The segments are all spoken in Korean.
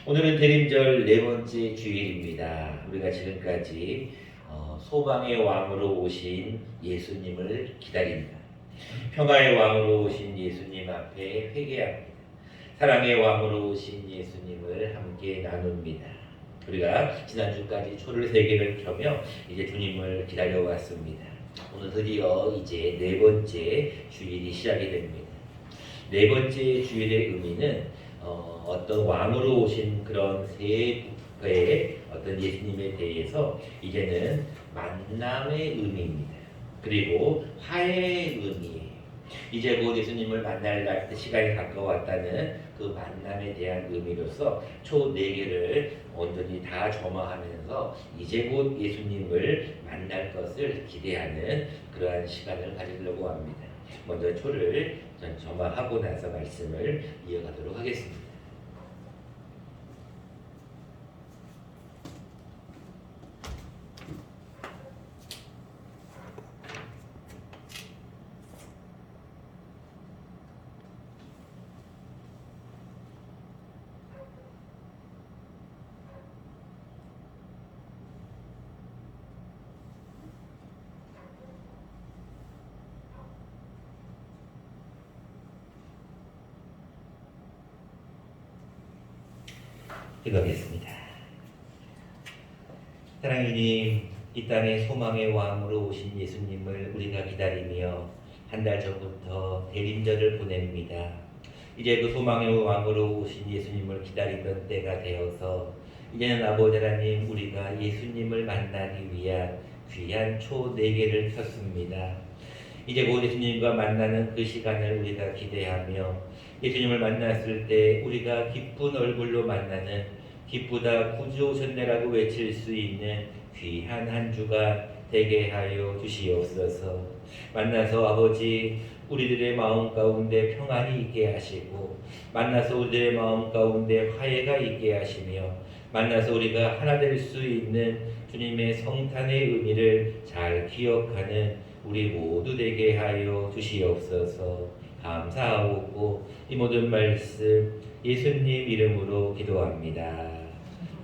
오늘은 대림절 네 번째 주일입니다. 우리가 지금까지 소망의 왕으로 오신 예수님을 기다린다. 평화의 왕으로 오신 예수님 앞에 회개합니다. 사랑의 왕으로 오신 예수님을 함께 나눕니다. 우리가 지난주까지 초를 세 개를 켜며 이제 주님을 기다려왔습니다. 오늘 드디어 이제 네 번째 주일이 시작이 됩니다. 네 번째 주일의 의미는 어떤 왕으로 오신 그런 세 어떤 예수님에 대해서 이제는 만남의 의미입니다. 그리고 화해의 의미예요. 이제 곧 예수님을 만날 시간이 가까웠다는 그 만남에 대한 의미로서 초 네 개를 온전히 다 점화하면서 이제 곧 예수님을 만날 것을 기대하는 그러한 시간을 가지려고 합니다. 먼저 초를 점화하고 나서 말씀을 이어가도록 하겠습니다. 기도하겠습니다. 사랑의 주님, 이 땅의 소망의 왕으로 오신 예수님을 우리가 기다리며 한 달 전부터 대림절을 보냅니다. 이제 그 소망의 왕으로 오신 예수님을 기다리던 때가 되어서 이제는 아버지 하나님, 우리가 예수님을 만나기 위한 귀한 초 네 개를 켰습니다. 이제 곧 예수님과 만나는 그 시간을 우리가 기대하며 예수님을 만났을 때 우리가 기쁜 얼굴로 만나는 기쁘다 구주 오셨네라고 외칠 수 있는 귀한 한 주가 되게 하여 주시옵소서. 만나서 아버지 우리들의 마음 가운데 평안이 있게 하시고 만나서 우리들의 마음 가운데 화해가 있게 하시며 만나서 우리가 하나 될 수 있는 주님의 성탄의 의미를 잘 기억하는 우리 모두 되게 하여 주시옵소서. 감사하고 이 모든 말씀 예수님 이름으로 기도합니다.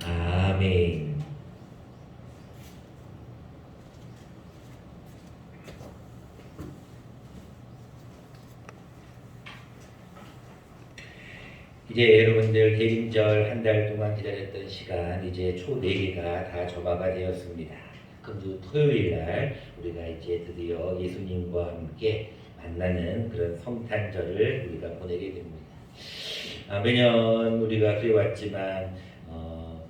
아멘. 이제 여러분들 대림절 한 달 동안 기다렸던 시간 이제 초 4개가 다 점화가 되었습니다. 금주 토요일 날 우리가 이제 드디어 예수님과 함께 만나는 그런 성탄절을 우리가 보내게 됩니다. 매년 우리가 그래왔지만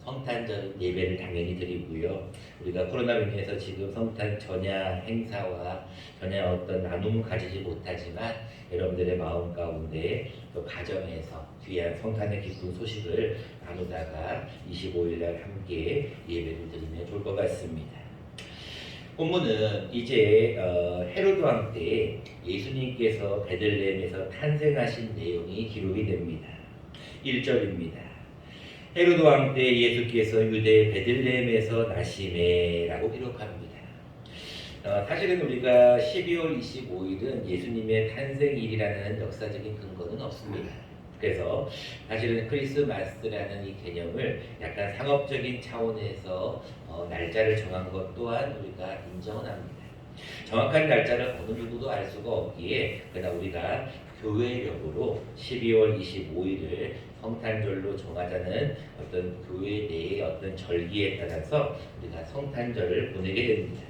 성탄절 예배를 당연히 드리고요. 우리가 코로나로 인해서 지금 성탄 전야 행사와 전야 어떤 나눔을 가지지 못하지만 여러분들의 마음 가운데 또 가정에서 귀한 성탄의 기쁜 소식을 나누다가 25일 날 함께 예배를 드리면 좋을 것 같습니다. 본문은 이제 헤로드 왕 때 예수님께서 베들레헴에서 탄생하신 내용이 기록이 됩니다. 1절입니다. 헤로드 왕 때 예수께서 유대 베들레헴에서 나시매라고 기록합니다. 사실은 우리가 12월 25일은 예수님의 탄생일이라는 역사적인 근거는 없습니다. 그래서 사실은 크리스마스라는 이 개념을 약간 상업적인 차원에서 날짜를 정한 것 또한 우리가 인정은 합니다. 정확한 날짜를 어느 누구도 알 수가 없기에 그러나 우리가 교회력으로 12월 25일을 성탄절로 정하자는 어떤 교회 내의 어떤 절기에 따라서 우리가 성탄절을 보내게 됩니다.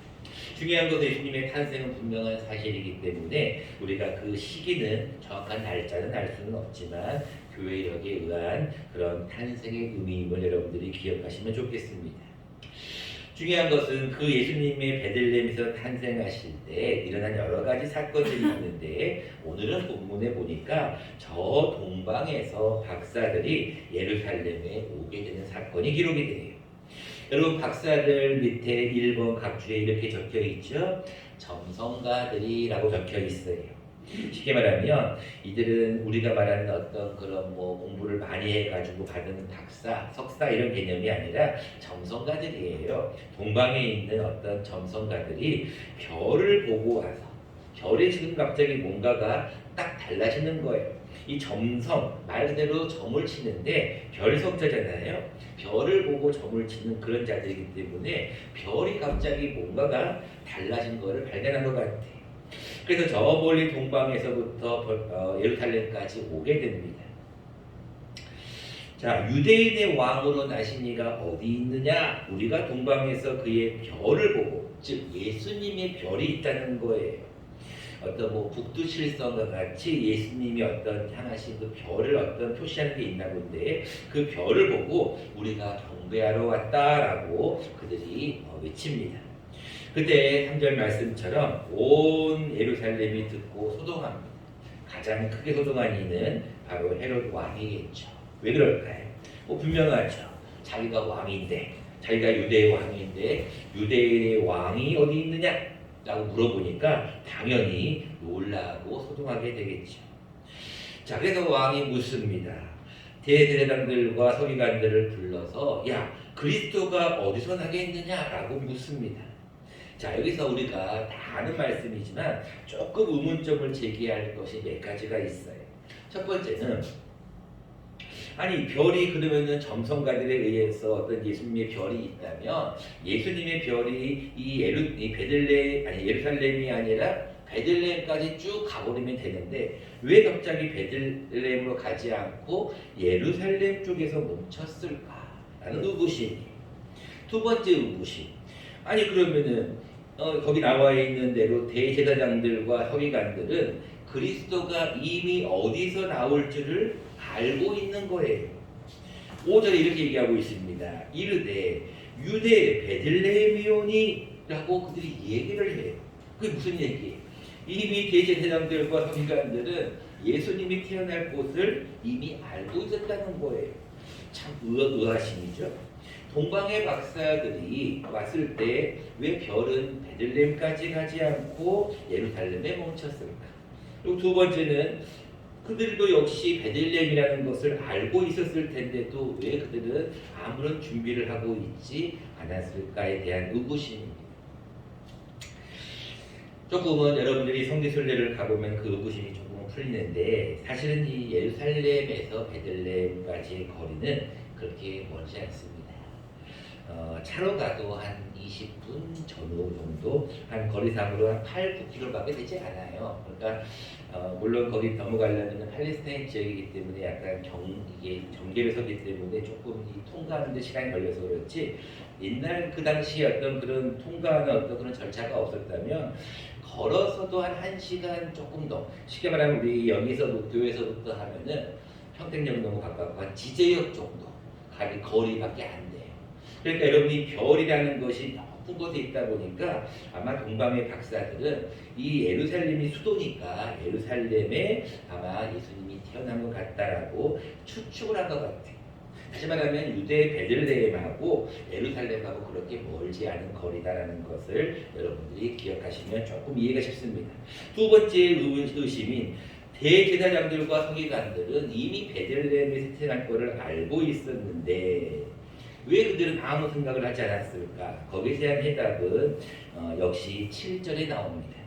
중요한 것은 예수님의 탄생은 분명한 사실이기 때문에 우리가 그 시기는 정확한 날짜는 알 수는 없지만 교회력에 의한 그런 탄생의 의미임을 여러분들이 기억하시면 좋겠습니다. 중요한 것은 그 예수님의 베들레헴에서 탄생하실 때 일어난 여러 가지 사건들이 있는데 오늘은 본문에 보니까 저 동방에서 박사들이 예루살렘에 오게 되는 사건이 기록이 돼요. 여러분 박사들 밑에 1번 각주에 이렇게 적혀 있죠. 점성가들이라고 적혀 있어요. 쉽게 말하면 이들은 우리가 말하는 어떤 그런 공부를 많이 해가지고 받은 박사, 석사 이런 개념이 아니라 점성가들이에요. 동방에 있는 어떤 점성가들이 별을 보고 와서 별에 지금 갑자기 뭔가가 딱 달라지는 거예요. 이 점성 말 그대로 점을 치는데 별석자잖아요. 별을 보고 점을 치는 그런 자들이기 때문에 별이 갑자기 뭔가가 달라진 것을 발견한 것 같아. 그래서 저 멀리 동방에서부터 예루살렘까지 오게 됩니다. 자, 유대인의 왕으로 나신 이가 어디 있느냐? 우리가 동방에서 그의 별을 보고, 즉 예수님의 별이 있다는 거예요. 어떤 뭐 북두칠성과 같이 예수님이 어떤 향하신 그 별을 어떤 표시하는 게 있나 본데, 그 별을 보고 우리가 경배하러 왔다라고 그들이 외칩니다. 그때 3절 말씀처럼 온 예루살렘이 듣고 소동합니다. 가장 크게 소동한 이는 바로 헤롯 왕이겠죠. 왜 그럴까요? 분명하죠. 자기가 왕인데, 자기가 유대의 왕인데 유대의 왕이 어디 있느냐? 라고 물어보니까 당연히 놀라고 소동하게 되겠죠. 자, 그래서 왕이 묻습니다. 대제사장들과 서기관들을 불러서 야, 그리스도가 어디서 나겠느냐라고 묻습니다. 자, 여기서 우리가 다 아는 말씀이지만 조금 의문점을 제기할 것이 몇 가지가 있어요. 첫 번째는 아니 별이 그러면은 점성가들에 의해서 어떤 예수님의 별이 있다면 예수님의 별이 이 예루살렘이 아니라 베들레헴까지 쭉 가버리면 되는데 왜 갑자기 베들레헴으로 가지 않고 예루살렘 쪽에서 멈췄을까라는 의구심이. 두 번째 의구심. 아니 그러면은 거기 나와 있는 대로 대제사장들과 서기관들은 그리스도가 이미 어디서 나올 줄을 알고 있는 거예요. 5절에 이렇게 얘기하고 있습니다. 이르되 유대 베들레헴이오니 라고 그들이 얘기를 해요. 그게 무슨 얘기예요? 이미 대제사장들과 서기관들은 예수님이 태어날 곳을 이미 알고 있었다는 거예요. 참 의아심이죠. 동방의 박사들이 왔을 때 왜 별은 베들레헴까지 가지 않고 예루살렘에 멈췄을까? 그리고 두 번째는 그들도 역시 베들레헴이라는 것을 알고 있었을 텐데도 왜 그들은 아무런 준비를 하고 있지 않았을까에 대한 의구심입니다. 조금은 여러분들이 성지순례를 가보면 그 의구심이 조금 풀리는데 사실은 이 예루살렘에서 베들레헴까지의 거리는 그렇게 멀지 않습니다. 차로 가도 한 20분 전후 정도, 한 거리상으로 한 8, 9km밖에 되지 않아요. 그러니까 물론 거기 넘어가려면 팔레스타인 지역이기 때문에 약간 이게 경계를 서기 때문에 조금 통과하는데 시간이 걸려서 그렇지 옛날 그 당시에 어떤 그런 통과하는 어떤 그런 절차가 없었다면 걸어서도 한 1시간 조금 더, 쉽게 말하면 우리 여기서부터 교회에서부터 하면은 평택역 너무 가깝고 한 지제역 정도 거리밖에 안 돼요. 그러니까 여러분이 별이라는 것이 높은 곳에 있다 보니까 아마 동방의 박사들은 이 예루살렘이 수도니까 예루살렘에 아마 예수님이 태어난 것 같다라고 추측을 한 것 같아요. 다시 말하면 유대 베들레헴하고 예루살렘하고 그렇게 멀지 않은 거리다라는 것을 여러분들이 기억하시면 조금 이해가 쉽습니다. 두 번째 의심인 대제사장들과 서기관들은 이미 베들레헴에 태어날 것을 알고 있었는데 왜 그들은 아무 생각을 하지 않았을까? 거기에 대한 해답은 역시 7절에 나옵니다.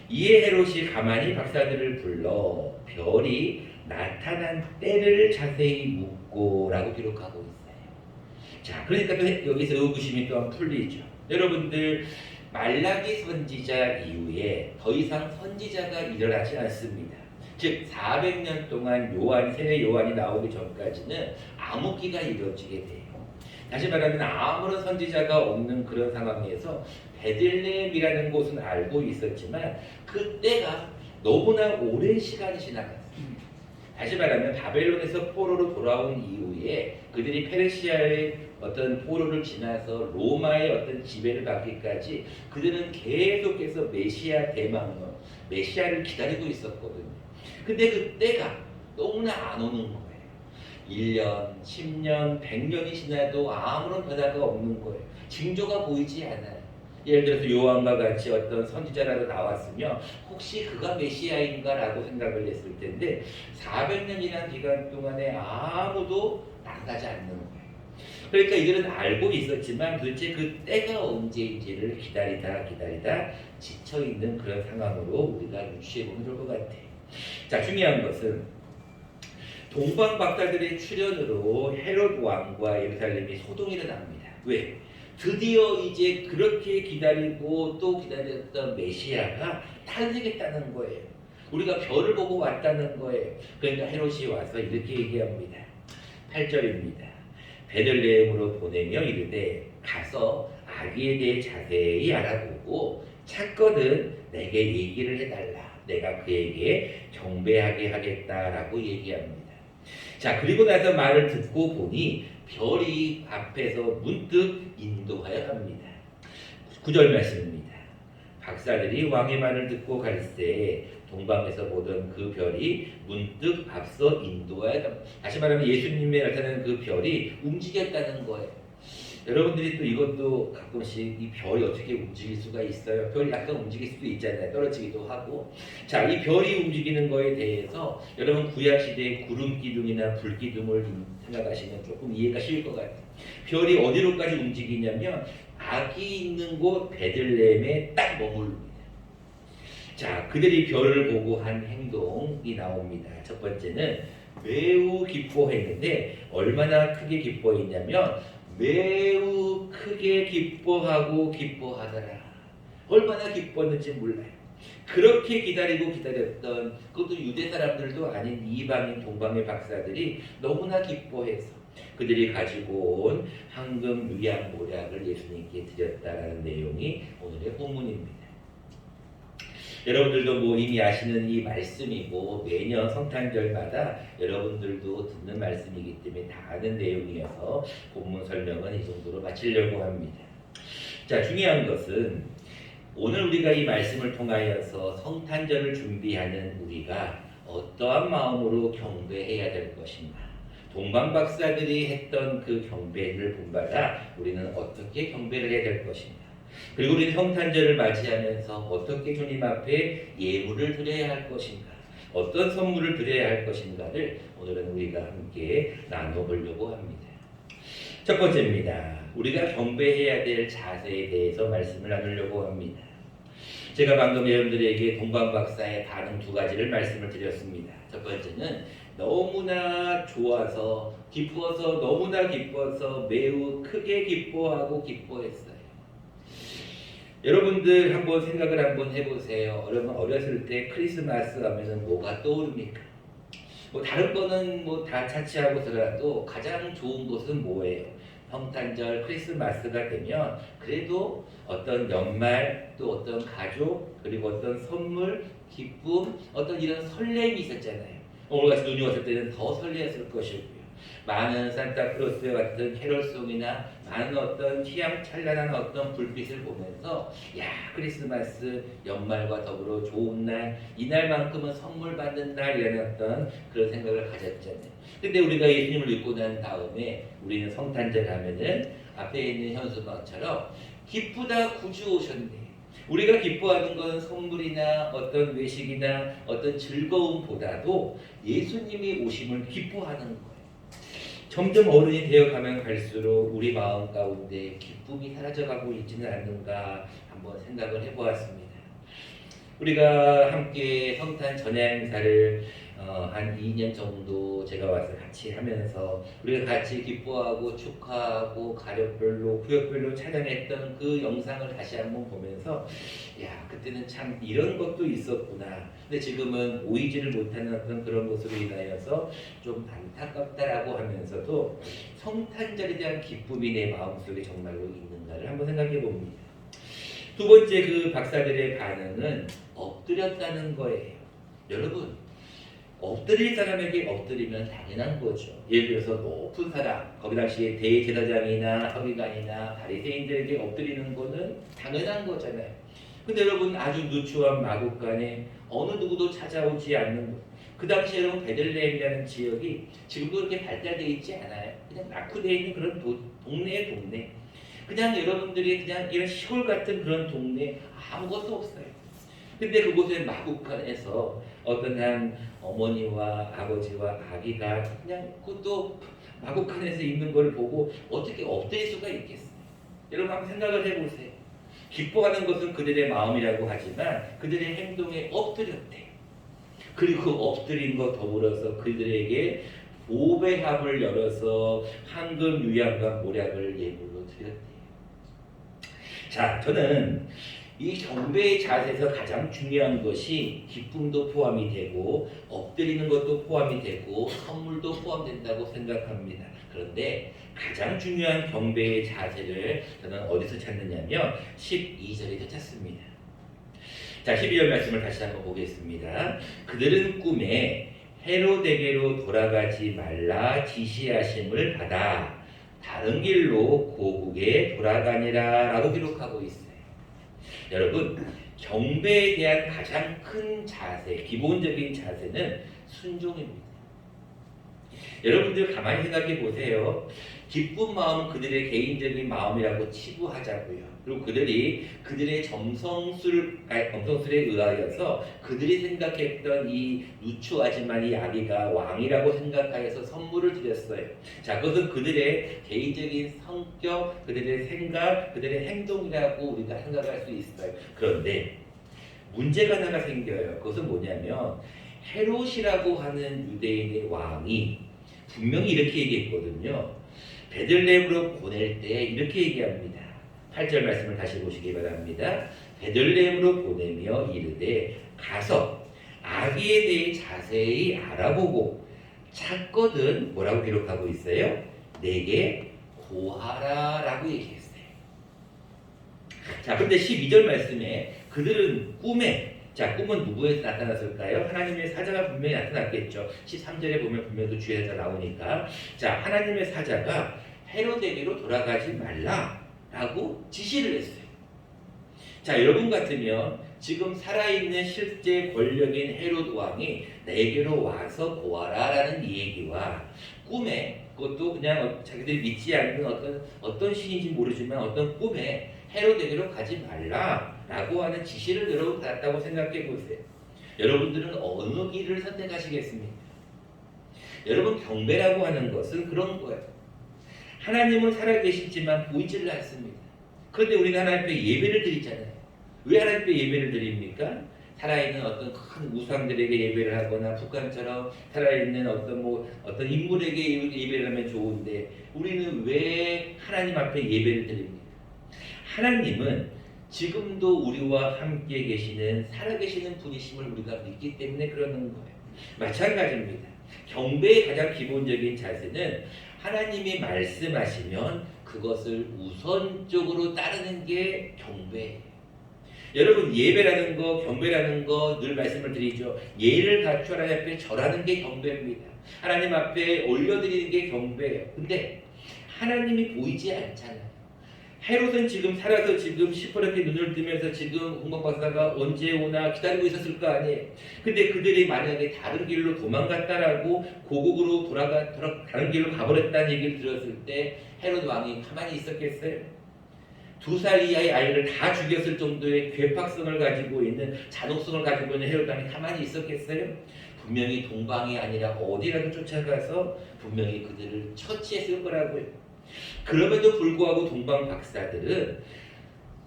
이에 헤롯이 가만히 박사들을 불러 별이 나타난 때를 자세히 묻고 라고 기록하고 있어요. 자, 그러니까 또 여기서 의구심이 또한 풀리죠. 여러분들 말라기 선지자 이후에 더 이상 선지자가 일어나지 않습니다. 즉 400년 동안 세례 요한이 나오기 전까지는 암흑기가 이루어지게 돼요. 다시 말하면 아무런 선지자가 없는 그런 상황에서 베들레헴이라는 곳은 알고 있었지만 그때가 너무나 오랜 시간이 지나갔어요. 다시 말하면 바벨론에서 포로로 돌아온 이후에 그들이 페르시아의 어떤 포로를 지나서 로마의 어떤 지배를 받기까지 그들은 계속해서 메시아 대망론, 메시아를 기다리고 있었거든요. 근데 그때가 너무나 안 오는 거예요. 1년, 10년, 100년이 지나도 아무런 변화가 없는 거예요. 징조가 보이지 않아요. 예를 들어서 요한과 같이 어떤 선지자라도 나왔으면 혹시 그가 메시아인가 라고 생각을 했을 텐데 400년이라는 기간 동안에 아무도 나타나지 않는 거예요. 그러니까 이들은 알고 있었지만 도대체 그 때가 언제인지를 기다리다 지쳐있는 그런 상황으로 우리가 유추해보면 좋을 것 같아요. 자, 중요한 것은 동방 박사들의 출현으로 헤롯 왕과 예루살렘이 소동이 일어납니다. 왜? 드디어 이제 그렇게 기다리고 또 기다렸던 메시아가 탄생했다는 거예요. 우리가 별을 보고 왔다는 거예요. 그러니까 헤롯이 와서 이렇게 얘기합니다. 8절입니다. 베들레헴으로 보내며 이르되 가서 아기에 대해 자세히 알아보고 찾거든 내게 얘기를 해달라. 내가 그에게 경배하게 하겠다라고 얘기합니다. 자, 그리고 나서 말을 듣고 보니 별이 앞에서 문득 인도하여 갑니다. 9절 말씀입니다. 박사들이 왕의 말을 듣고 갈새 동방에서 보던 그 별이 문득 앞서 인도하여 갑니다. 다시 말하면 예수님의 나타나는 그 별이 움직였다는 거예요. 여러분들이 또 이것도 가끔씩 이 별이 어떻게 움직일 수가 있어요? 별이 약간 움직일 수도 있잖아요. 떨어지기도 하고. 자, 이 별이 움직이는 거에 대해서 여러분 구약시대의 구름기둥이나 불기둥을 생각하시면 조금 이해가 쉬울 것 같아요. 별이 어디로까지 움직이냐면 아기 있는 곳 베들레헴에 딱 머무릅니다. 자, 그들이 별을 보고 한 행동이 나옵니다. 첫 번째는 매우 기뻐했는데 얼마나 크게 기뻐했냐면 매우 크게 기뻐하고 기뻐하더라. 얼마나 기뻤는지 몰라요. 그렇게 기다리고 기다렸던 그것도 유대 사람들도 아닌 이방인 동방의 박사들이 너무나 기뻐해서 그들이 가지고 온 황금 유향 모략을 예수님께 드렸다라는 내용이 오늘의 본문입니다. 여러분들도 뭐 이미 아시는 이 말씀이고 매년 성탄절마다 여러분들도 듣는 말씀이기 때문에 다 아는 내용이어서 본문 설명은 이 정도로 마치려고 합니다. 자, 중요한 것은 오늘 우리가 이 말씀을 통하여서 성탄절을 준비하는 우리가 어떠한 마음으로 경배해야 될 것인가, 동방 박사들이 했던 그 경배를 본받아 우리는 어떻게 경배를 해야 될 것인가, 그리고 우리는 성탄절을 맞이하면서 어떻게 주님 앞에 예물을 드려야 할 것인가, 어떤 선물을 드려야 할 것인가를 오늘은 우리가 함께 나눠보려고 합니다. 첫 번째입니다. 우리가 경배해야 될 자세에 대해서 말씀을 나누려고 합니다. 제가 방금 여러분들에게 동방박사의 반응 두 가지를 말씀을 드렸습니다. 첫 번째는 너무나 좋아서 기뻐서 너무나 기뻐서 매우 크게 기뻐하고 기뻐했어요. 여러분들 한번 생각을 한번 해보세요. 여러분 어렸을 때 크리스마스 하면은 뭐가 떠오릅니까? 뭐 다른 거는 뭐 다 차치하고서라도 가장 좋은 것은 뭐예요? 성탄절 크리스마스가 되면 그래도 어떤 연말 또 어떤 가족 그리고 어떤 선물 기쁨 어떤 이런 설렘이 있었잖아요. 오늘같이 눈이 왔을 때는 더 설레었을 것이고요. 많은 산타크로스 같은 캐롤송이나 많은 어떤 휘황찬란한 어떤 불빛을 보면서 야 크리스마스 연말과 더불어 좋은 날 이날만큼은 선물 받는 날이라는 어떤 그런 생각을 가졌잖아요. 근데 우리가 예수님을 믿고 난 다음에 우리는 성탄절 하면은 앞에 있는 현수막처럼 기쁘다 구주 오셨네. 우리가 기뻐하는 건 선물이나 어떤 외식이나 어떤 즐거움보다도 예수님이 오심을 기뻐하는 거예요. 점점 어른이 되어가면 갈수록 우리 마음 가운데 기쁨이 사라져가고 있지는 않는가 한번 생각을 해보았습니다. 우리가 함께 성탄 전야 행사를 한 2년 정도 제가 와서 같이 하면서 우리가 같이 기뻐하고 축하하고 가족별로 구역별로 찬양했던 그 영상을 다시 한번 보면서 야 그때는 참 이런 것도 있었구나. 근데 지금은 보이지를 못하는 어떤 그런 것으로 인하여서 좀 안타깝다라고 하면서도 성탄절에 대한 기쁨이 내 마음속에 정말로 있는가를 한번 생각해 봅니다. 두 번째 그 박사들의 반응은 엎드렸다는 거예요. 여러분 엎드릴 사람에게 엎드리면 당연한 거죠. 예를 들어서 높은 사람, 거기 당시에 대제사장이나 서기관이나 바리새인들에게 엎드리는 거는 당연한 거잖아요. 근데 여러분 아주 누추한 마국간에 어느 누구도 찾아오지 않는 것. 그 당시에 여러분 베들레헴이라는 지역이 지금도 그렇게 발달되어 있지 않아요. 그냥 낙후되어 있는 그런 동네의 동네. 그냥 여러분들이 그냥 이런 시골 같은 그런 동네 아무것도 없어요. 근데 그곳에 마국간에서 어떤 한 어머니와 아버지와 아기가 그냥 그것도 마국간에서 있는 걸 보고 어떻게 엎드릴 수가 있겠어요? 여러분 한번 생각을 해보세요. 기뻐하는 것은 그들의 마음이라고 하지만 그들의 행동에 엎드렸대요. 그리고 엎드린 것 더불어서 그들에게 보배합을 열어서 황금, 유향과 모략을 예물로 드렸대요. 자, 저는 이 경배의 자세에서 가장 중요한 것이 기쁨도 포함이 되고 엎드리는 것도 포함이 되고 선물도 포함된다고 생각합니다. 그런데 가장 중요한 경배의 자세를 저는 어디서 찾느냐면 12절에서 찾습니다. 자, 12절 말씀을 다시 한번 보겠습니다. 그들은 꿈에 헤로데게로 돌아가지 말라 지시하심을 받아 다른 길로 고국에 돌아가니라 라고 기록하고 있어요. 여러분, 경배에 대한 가장 큰 자세, 기본적인 자세는 순종입니다. 여러분들 가만히 생각해 보세요. 기쁜 마음은 그들의 개인적인 마음이라고 치부하자고요. 그리고 그들의 점성술에 의하여서 그들이 생각했던 이 누추하지만 이 아기가 왕이라고 생각하여서 선물을 드렸어요. 자, 그것은 그들의 개인적인 성격, 그들의 생각, 그들의 행동이라고 우리가 생각할 수 있어요. 그런데 문제가 하나 생겨요. 그것은 뭐냐면 헤롯이라고 하는 유대인의 왕이 분명히 이렇게 얘기했거든요. 베들레헴으로 보낼 때 이렇게 얘기합니다. 8절 말씀을 다시 보시기 바랍니다. 베들레헴으로 보내며 이르되 가서 아기에 대해 자세히 알아보고 찾거든 뭐라고 기록하고 있어요? 내게 고하라 라고 얘기했어요. 자, 그런데 12절 말씀에 그들은 꿈에, 자, 꿈은 누구에서 나타났을까요? 하나님의 사자가 분명히 나타났겠죠. 13절에 보면 분명히 그 주의 사자 나오니까. 자, 하나님의 사자가 헤로데게로 돌아가지 말라라고 지시를 했어요. 자, 여러분 같으면 지금 살아있는 실제 권력인 헤롯 왕이 내게로 와서 보아라라는 이 얘기와 꿈에, 그것도 그냥 자기들이 믿지 않는 어떤 신인지 모르지만 어떤 꿈에 헤로데게로 가지 말라라고 하는 지시를 들어봤다고 생각해 보세요. 여러분들은 어느 길을 선택하시겠습니까? 여러분, 경배라고 하는 것은 그런 거예요. 하나님은 살아계시지만 보이지를 않습니다. 그런데 우리는 하나님 앞에 예배를 드리잖아요. 왜 하나님 앞에 예배를 드립니까? 살아있는 어떤 큰 우상들에게 예배를 하거나 북한처럼 살아있는 어떤 인물에게 예배를 하면 좋은데 우리는 왜 하나님 앞에 예배를 드립니까? 하나님은 지금도 우리와 함께 계시는 살아계시는 분이심을 우리가 믿기 때문에 그러는 거예요. 마찬가지입니다. 경배의 가장 기본적인 자세는 하나님이 말씀하시면 그것을 우선적으로 따르는 게 경배예요. 여러분, 예배라는 거, 경배라는 거 늘 말씀을 드리죠. 예를 갖추어 하나님 앞에 절하는 게 경배입니다. 하나님 앞에 올려드리는 게 경배예요. 근데 하나님이 보이지 않잖아요. 헤롯은 지금 살아서 지금 시퍼렇게 눈을 뜨면서 지금 공방 박사가 언제 오나 기다리고 있었을 거 아니에요. 근데 그들이 만약에 다른 길로 도망갔다라고 고국으로 다른 길로 가버렸다는 얘기를 들었을 때 헤롯 왕이 가만히 있었겠어요? 2살 이하의 아이를 다 죽였을 정도의 괴팍성을 가지고 있는 잔혹성을 가지고 있는 헤롯 왕이 가만히 있었겠어요? 분명히 동방이 아니라 어디라도 쫓아가서 분명히 그들을 처치했을 거라고요. 그럼에도 불구하고 동방 박사들은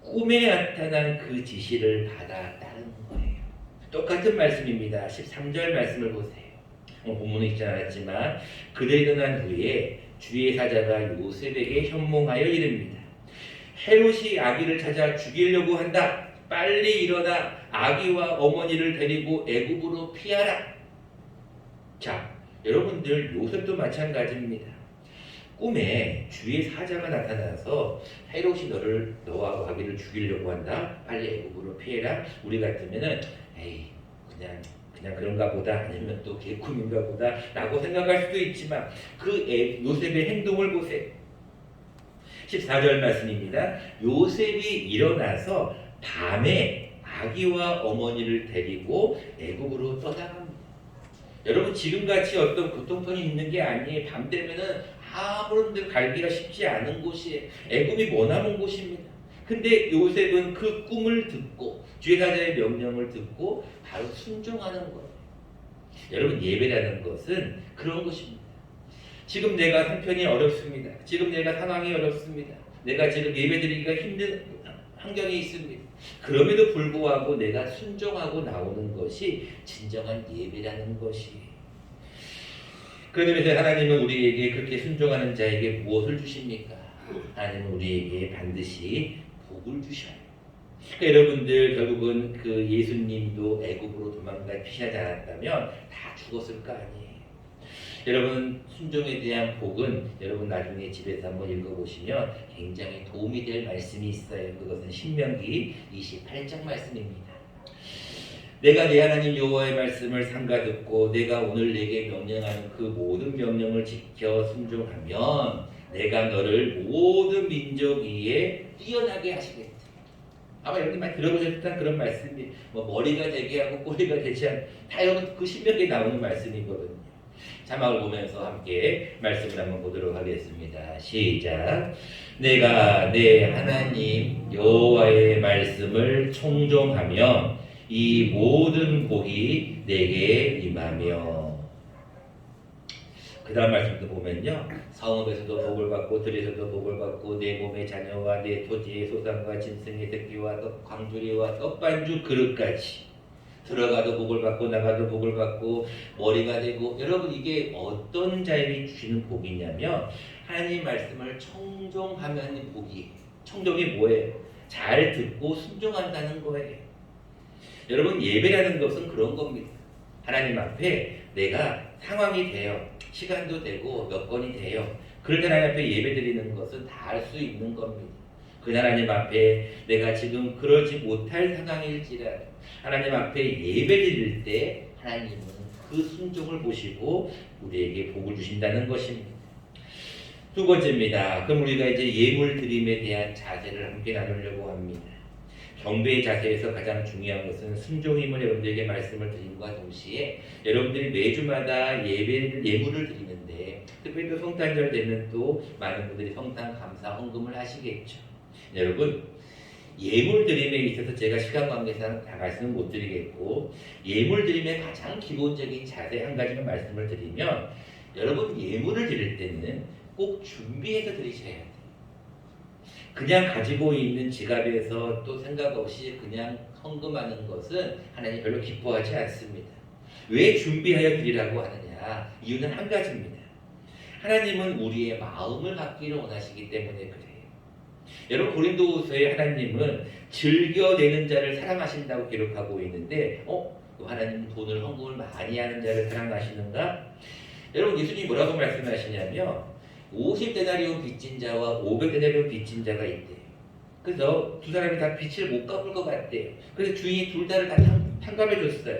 꿈에 나타난 그 지시를 받아 따르는 거예요. 똑같은 말씀입니다. 13절 말씀을 보세요. 본문에 있지 않았지만 그들이 떠난 후에 주의 사자가 요셉에게 현몽하여 이릅니다. 헤롯이 아기를 찾아 죽이려고 한다. 빨리 일어나 아기와 어머니를 데리고 애굽으로 피하라. 자, 여러분들 요셉도 마찬가지입니다. 꿈에 주의 사자가 나타나서 헤롯이 너와 아기를 죽이려고 한다. 빨리 애굽으로 피해라. 우리 같으면은 에이 그냥 그런가 보다, 아니면 또 개꿈인가 보다 라고 생각할 수도 있지만 요셉의 행동을 보세요. 14절 말씀입니다. 요셉이 일어나서 밤에 아기와 어머니를 데리고 애굽으로 떠나갑니다. 여러분, 지금같이 어떤 교통편이 있는 게 아니에요. 밤 되면은 아무런 데 갈기가 쉽지 않은 곳이에요. 애굽이 머나먼 곳입니다. 근데 요셉은 그 꿈을 듣고 주의 사자의 명령을 듣고 바로 순종하는 거예요. 여러분, 예배라는 것은 그런 것입니다. 지금 내가 형편이 어렵습니다. 지금 내가 상황이 어렵습니다. 내가 지금 예배드리기가 환경이 있습니다. 그럼에도 불구하고 내가 순종하고 나오는 것이 진정한 예배라는 것이. 그런 의미에서 하나님은 우리에게 그렇게 순종하는 자에게 무엇을 주십니까? 하나님은 우리에게 반드시 복을 주셔요. 그러니까 여러분들 결국은 그 예수님도 애굽으로 도망가 피하지 않았다면 다 죽었을 거 아니에요. 여러분 순종에 대한 복은 여러분 나중에 집에서 한번 읽어보시면 굉장히 도움이 될 말씀이 있어요. 그것은 신명기 28장 말씀입니다. 내가 내 하나님 여호와의 말씀을 삼가 듣고 내가 오늘 내게 명령하는 그 모든 명령을 지켜 순종하면 내가 너를 모든 민족 위에 뛰어나게 하시겠다. 아마 여러분이 많이 들어보셨던 그런 말씀이 뭐 머리가 되게 하고 꼬리가 되지 않, 다 여러분 그 신명기에 나오는 말씀이거든요. 자막을 보면서 함께 말씀을 한번 보도록 하겠습니다. 시작. 내가 내 하나님 여호와의 말씀을 청종하며 이 모든 복이 내게 임하며. 그 다음 말씀도 보면요, 성읍에서도 복을 받고 들에서도 복을 받고 내 몸의 자녀와 내 토지의 소산과 짐승의 새끼와 광주리와 떡반죽 그릇까지 들어가도 복을 받고 나가도 복을 받고 머리가 되고. 여러분 이게 어떤 자에게 주시는 복이냐면 하나님 말씀을 청종하면 복이. 청종이 뭐예요? 잘 듣고 순종한다는 거예요. 여러분 예배라는 것은 그런 겁니다. 하나님 앞에 내가 상황이 돼요. 시간도 되고 여건이 돼요. 그럴 때 하나님 앞에 예배 드리는 것은 다 할 수 있는 겁니다. 그 하나님 앞에 내가 지금 그러지 못할 상황일지라도 하나님 앞에 예배 드릴 때 하나님은 그 순종을 보시고 우리에게 복을 주신다는 것입니다. 두 번째입니다. 그럼 우리가 이제 예물 드림에 대한 자세를 함께 나누려고 합니다. 경배의 자세에서 가장 중요한 것은 순종임을 여러분들에게 말씀을 드림과 동시에 여러분들이 매주마다 예물을 드리는데 특별히 또 성탄절 되면 또 많은 분들이 성탄 감사 헌금을 하시겠죠. 여러분 예물 드림에 있어서 제가 시간 관계상 다 말씀을 못 드리겠고 예물 드림의 가장 기본적인 자세 한 가지만 말씀을 드리면 여러분 예물을 드릴 때는 꼭 준비해서 드리셔야 돼요. 그냥 가지고 있는 지갑에서 또 생각 없이 그냥 헌금하는 것은 하나님 별로 기뻐하지 않습니다. 왜 준비하여 드리라고 하느냐? 이유는 한 가지입니다. 하나님은 우리의 마음을 갖기를 원하시기 때문에 그래요. 여러분 고린도후서에 하나님은 즐겨내는 자를 사랑하신다고 기록하고 있는데 하나님은 돈을 헌금을 많이 하는 자를 사랑하시는가? 여러분 예수님이 뭐라고 말씀하시냐면 50데나리온 빚진 자와 500데나리온 빚진 자가 있대요. 그래서 두 사람이 다 빚을 못 갚을 것 같대요. 그래서 주인이 둘 다를 다 탕감해 줬어요.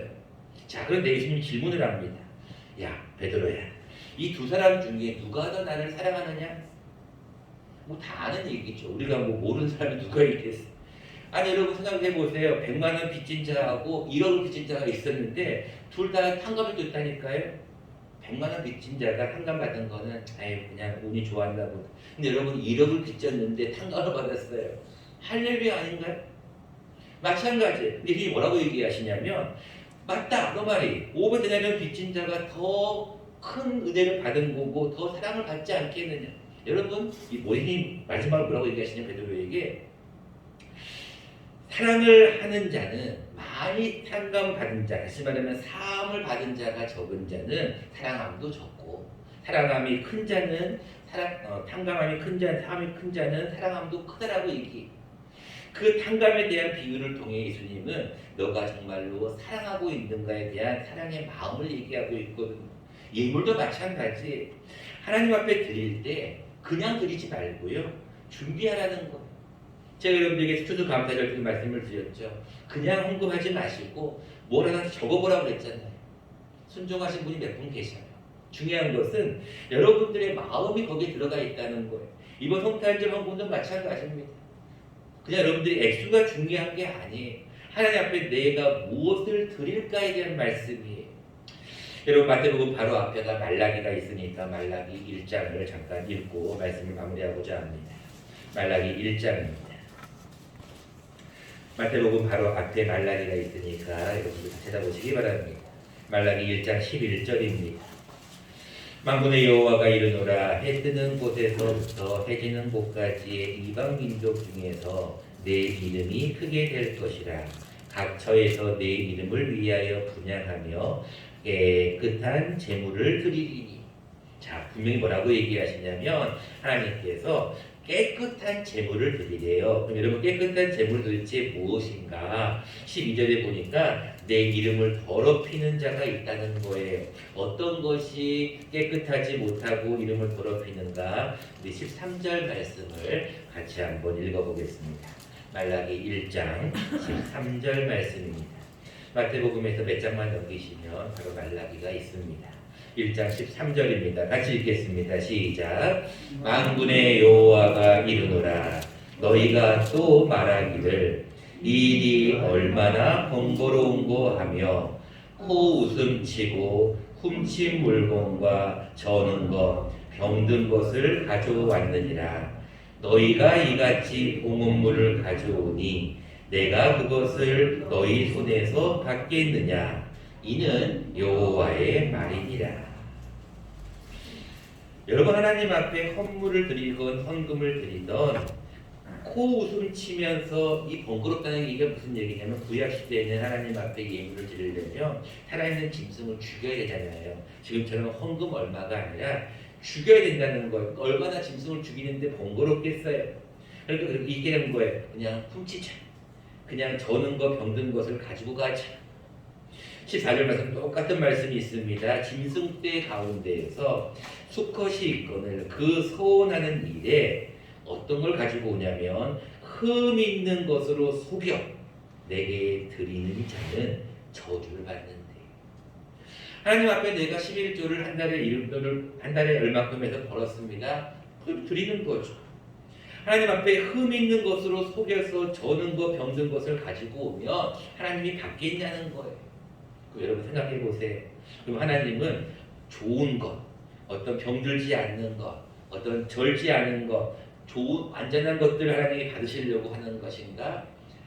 자, 그런데 예수님이 질문을 합니다. 야, 베드로야, 이 두 사람 중에 누가 더 나를 사랑하느냐? 뭐 다 아는 얘기죠. 우리가 뭐 모르는 사람이 누가 있겠어? 아니 여러분 생각해 보세요. 100만 원 빚진 자하고 1억을 빚진 자가 있었는데 둘 다 탕감해 줬다니까요. 100만 원 빚진 자가 탕감받은 거는 그냥 운이 좋았나 보다. 근데 여러분 1억을 빚졌는데 탕감을 받았어요. 할렐루야 아닌가요? 마찬가지. 근데 이게 뭐라고 얘기하시냐면 맞다 너 말이 500데나리온 빚진 자가 더 큰 은혜를 받은 거고 더 사랑을 받지 않겠느냐. 여러분 이 모임이 마지막으로 뭐라고 얘기하시냐면 베드로에게 사랑을 하는 자는 많이 탕감받은 자, 다시 말하면 사함을 받은 자가 적은 자는 사랑함도 적고 사랑함이 큰 자는 탕감함이 큰 자, 사함이 큰 자는 사랑함도 크다라고 얘기해. 그 탕감에 대한 비유를 통해 예수님은 너가 정말로 사랑하고 있는가에 대한 사랑의 마음을 얘기하고 있거든요. 예물도 마찬가지. 하나님 앞에 드릴 때 그냥 드리지 말고요. 준비하라는 거예요. 제가 여러분들에게 추수 감사절 때 말씀을 드렸죠. 그냥 헌금하지 마시고 뭘 하나 적어보라고 그랬잖아요. 순종하신 분이 몇 분 계셔요. 중요한 것은 여러분들의 마음이 거기에 들어가 있다는 거예요. 이번 성탄절 헌금도 마찬가지입니다. 그냥 여러분들이 액수가 중요한 게 아니에요. 하나님 앞에 내가 무엇을 드릴까에 대한 말씀이에요. 여러분 마태복음 바로 앞에가 말라기가 있으니까 말라기 1장을 잠깐 읽고 말씀을 마무리하고자 합니다. 말라기 1장입니다. 마태복음 바로 앞에 말라기가 있으니까 여러분들 찾아보시기 바랍니다. 말라기 1장 11절입니다. 만군의 여호와가 이르노라 해 뜨는 곳에서부터 해 지는 곳까지의 이방 민족 중에서 내 이름이 크게 될 것이라. 각 처에서 내 이름을 위하여 분향하며 깨끗한 제물을 드리리니. 자, 분명히 뭐라고 얘기하시냐면 하나님께서 깨끗한 제물을 드리래요. 그럼 여러분 깨끗한 제물 도대체 무엇인가? 12절에 보니까 내 이름을 더럽히는 자가 있다는 거예요. 어떤 것이 깨끗하지 못하고 이름을 더럽히는가? 우리 13절 말씀을 같이 한번 읽어보겠습니다. 말라기 1장 13절 말씀입니다. 마태복음에서 몇 장만 넘기시면 바로 말라기가 있습니다. 1장 13절입니다. 같이 읽겠습니다. 시작. 만군의 여호와가 이르노라. 너희가 또 말하기를 이 일이 얼마나 번거로운고 하며 코 웃음치고 훔친 물건과 저는 것 병든 것을 가져왔느니라. 너희가 이같이 봉헌물을 가져오니 내가 그것을 너희 손에서 받겠느냐. 이는 여호와의 말이니라. 여러분, 하나님 앞에 헌물을 드리건 헌금을 드리던 코 웃음 치면서 이 번거롭다는 얘기가 무슨 얘기냐면 구약 시대에는 하나님 앞에 예물을 드리려면 살아있는 짐승을 죽여야 되잖아요. 지금처럼 헌금 얼마가 아니라 죽여야 된다는 거예요. 얼마나 짐승을 죽이는데 번거롭겠어요. 그러니까 이게 되는 거예요. 그냥 훔치자. 그냥 저는 것 병든 것을 가지고 가자. 14절 말씀 똑같은 말씀이 있습니다. 짐승떼 가운데에서 수컷이 있거늘 그 소원하는 일에 어떤 걸 가지고 오냐면 흠 있는 것으로 속여 내게 드리는 자는 저주를 받는데. 하나님 앞에 내가 11조를 한 달에 얼마큼 해서 벌었습니다. 그걸 드리는 거죠. 하나님 앞에 흠 있는 것으로 속여서 저는 것 병든 것을 가지고 오면 하나님이 받겠냐는 거예요. 여러분 생각해 보세요. 그럼 하나님은 좋은 것, 어떤 병들지 않는 것, 어떤 절지 않은 것, 좋은 안전한 것들을 하나님이 받으시려고 하는 것인가?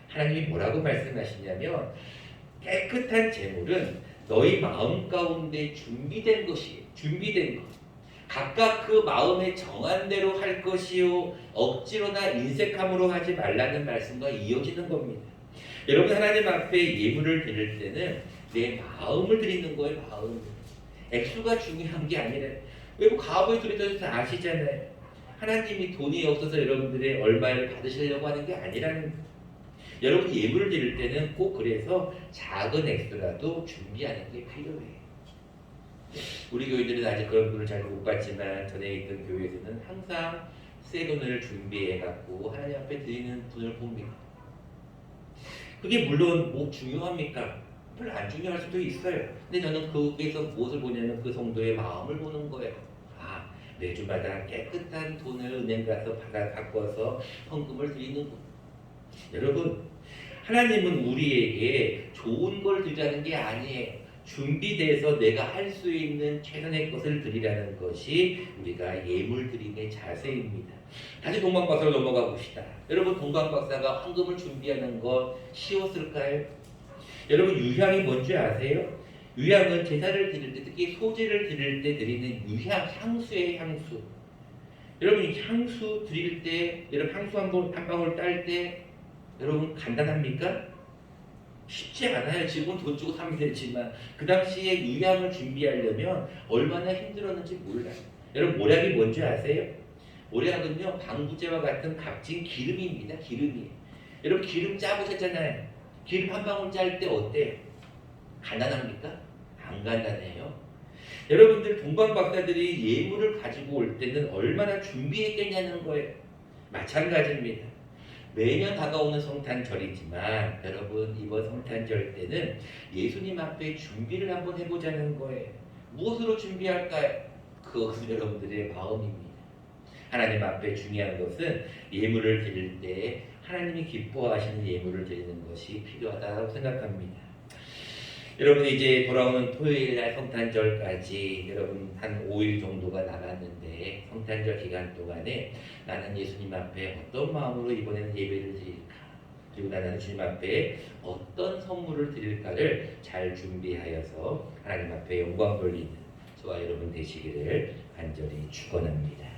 하나님이 뭐라고 말씀하시냐면 깨끗한 제물은 너희 마음 가운데 준비된 것이에요. 준비된 것. 각각 그 마음에 정한 대로 할 것이요 억지로나 인색함으로 하지 말라는 말씀과 이어지는 겁니다. 여러분, 하나님 앞에 예물을 드릴 때는 내 마음을 드리는 거예요. 마음. 액수가 중요한 게 아니라 외국 가업을 드리던 아시잖아요. 하나님이 돈이 없어서 여러분들의 얼마를 받으시려고 하는 게 아니라는. 여러분 예물을 드릴 때는 꼭 그래서 작은 액수라도 준비하는 게 필요해요. 우리 교회들은 아직 그런 분을 잘 못 봤지만 전에 있던 교회에서는 항상 새 돈을 준비해 갖고 하나님 앞에 드리는 분을 봅니다. 그게 물론 뭐 중요합니까? 별로 안 중요할 수도 있어요. 근데 저는 거기에서 무엇을 보냐면 그 성도의 마음을 보는 거예요. 아, 매주마다 깨끗한 돈을 은행 가서 바꿔서 헌금을 드리는군. 여러분, 하나님은 우리에게 좋은 걸 드리라는 게 아니에요. 준비돼서 내가 할 수 있는 최선의 것을 드리라는 것이 우리가 예물 드림의 자세입니다. 다시 동방박사로 넘어가 봅시다. 여러분, 동방박사가 헌금을 준비하는 것 쉬웠을까요? 여러분, 유향이 뭔지 아세요? 유향은 제사를 드릴 때, 특히 소제를 드릴 때 드리는 유향, 향수의 향수. 여러분, 향수 드릴 때, 여러분 향수 한 방울 딸 때 여러분 간단합니까? 쉽지 않아요. 지금은 돈 주고 사면 되지만 그 당시에 유향을 준비하려면 얼마나 힘들었는지 몰라요. 여러분, 모략이 뭔지 아세요? 모략은요, 방부제와 같은 값진 기름입니다. 기름이에요. 여러분, 기름 짜보셨잖아요. 기름 한 방울 짤 때 어때요? 간단합니까? 안 간단해요. 여러분들 동방박사들이 예물을 가지고 올 때는 얼마나 준비했겠냐는 거예요. 마찬가지입니다. 매년 다가오는 성탄절이지만 여러분, 이번 성탄절 때는 예수님 앞에 준비를 한번 해보자는 거예요. 무엇으로 준비할까요? 그것은 여러분들의 마음입니다. 하나님 앞에 중요한 것은 예물을 드릴 때 하나님이 기뻐하시는 예물을 드리는 것이 필요하다고 생각합니다. 여러분, 이제 돌아오는 토요일날 성탄절까지 여러분 한 5일 정도가 남았는데 성탄절 기간 동안에 나는 예수님 앞에 어떤 마음으로 이번에는 예배를 드릴까, 그리고 나는 주님 앞에 어떤 선물을 드릴까를 잘 준비하여서 하나님 앞에 영광 돌리는 저와 여러분 되시기를 간절히 축원합니다.